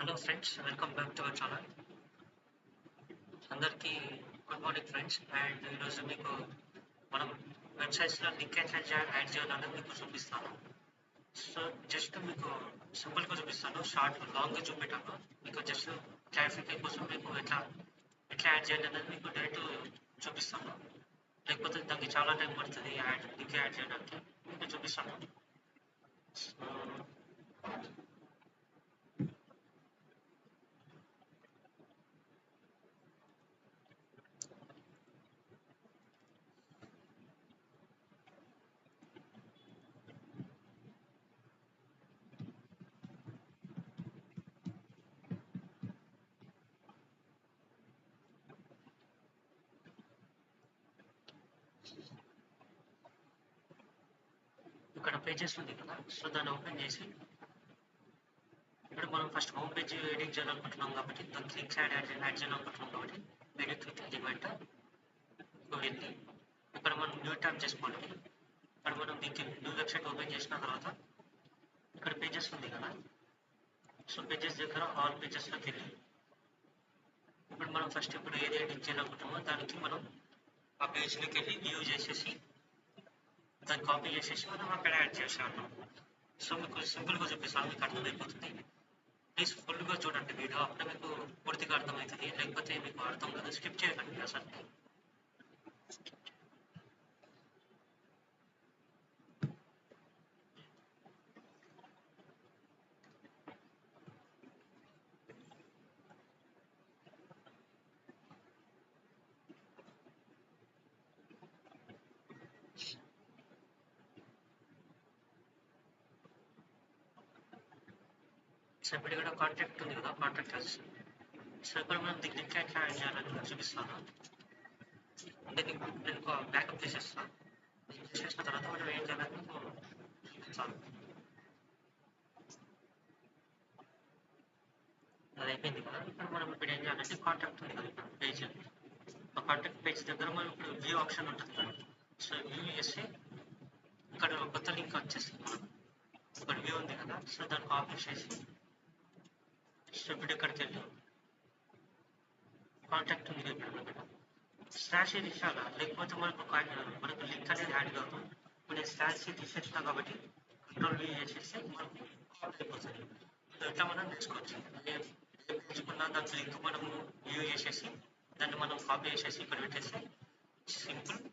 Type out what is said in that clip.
Hello friends, welcome back to our channel. అందరికీ good morning friends. And ఈరోజు మీకు మనం వెబ్సైట్స్లో లింక్ ఎట్లా యాడ్ చేయాలనేది మీకు చూపిస్తాను. సో జస్ట్ మీకు సింపుల్గా చూపిస్తాను, షార్ట్ లాంగ్గా చూపెట్టాను. మీకు జస్ట్ క్లారిఫికేషన్ కోసం మీకు ఎట్లా యాడ్ చేయాలి అనేది మీకు డైరెక్ట్ చూపిస్తాను. లేకపోతే దానికి చాలా టైం పడుతుంది లింక్ యాడ్ చేయడానికి. మీకు చూపిస్తాను. సో ఇక్కడ పేజెస్ ఉంది కదా, సో దాన్ని ఓపెన్ చేసి ఇప్పుడు మనం ఫస్ట్ హోమ్ పేజ్ ఎడిట్ చేయాలనుకుంటున్నాం కాబట్టి దానికి లింక్స్ యాడ్ చేయాలనుకుంటున్నాం కాబట్టి ఎడిట్ ఎలిమెంట్ వెళ్ళి ఇక్కడ మనం న్యూ ట్యాబ్ చేసుకోండి. ఇక్కడ మనం దీనికి న్యూ వెబ్సైట్ ఓపెన్ చేసిన తర్వాత ఇక్కడ పేజెస్ ఉంది కదా, సో పేజెస్ దగ్గర ఆల్ పేజెస్లోకి వెళ్ళి ఇప్పుడు మనం ఫస్ట్ ఇప్పుడు ఏది ఎడిట్ చేయాలనుకుంటున్నామో దానికి మనం ఆ పేజ్లోకి వెళ్ళి వ్యూ చేసేసి దాన్ని కాపీ చేసేసి మనం అక్కడ యాడ్ చేసాను. సో మీకు సింపుల్గా చూపిస్తాను, మీకు అర్థమైపోతుంది. ప్లీజ్ ఫుల్గా చూడండి వీడియో, అప్పుడే మీకు పూర్తిగా అర్థమవుతుంది. లేకపోతే మీకు అర్థం కాదు, స్కిప్ చేయకండి అసలు. సో ఇప్పుడు ఇక్కడ కాంటాక్ట్ ఉంది కదా, కాంటాక్ట్. సో ఇప్పుడు మనం దీనికి లింక్ ఎట్లా యాడ్ చేయాలని చూపిస్తాను. అంటే నేను బ్యాకప్ చేసేస్తాను. చేసిన తర్వాత మనం ఏం చేయాలని చూపిస్తాను. అది అయిపోయింది కదా. ఇప్పుడు మనం ఇప్పుడు ఏం చేయాలంటే కాంటాక్ట్ ఉంది కదా ఇక్కడ పేజ్, ఆ కాంటాక్ట్ పేజ్ దగ్గర మనం ఇప్పుడు వ్యూ ఆప్షన్ ఉంటుంది కదా, సో వ్యూ చేసి ఇక్కడ కొత్త లింక్ వచ్చేస్తుంది. మనం ఇక్కడ వ్యూ ఉంది కదా, సో దాన్ని కాపీ చేసి సో ఇప్పుడు ఇక్కడికి వెళ్ళి కాంటాక్ట్ ఉంది ఇక్కడ స్లాష్ తీసాలా, లేకపోతే మనకు లింక్ అనేది యాడ్ కాదు. ఇప్పుడు నేను స్లాష్ తీసేస్తున్నా కాబట్టి కంట్రోల్ వ్యూ చేసేసి మనకు కాపీ అయిపోతుంది. సో ఇట్లా మనం నేర్చుకోవచ్చు. నేర్చుకున్న దాని లింక్ మనము వ్యూ చేసేసి దాన్ని మనం కాపీ చేసేసి ఇక్కడ పెట్టేసి సింపుల్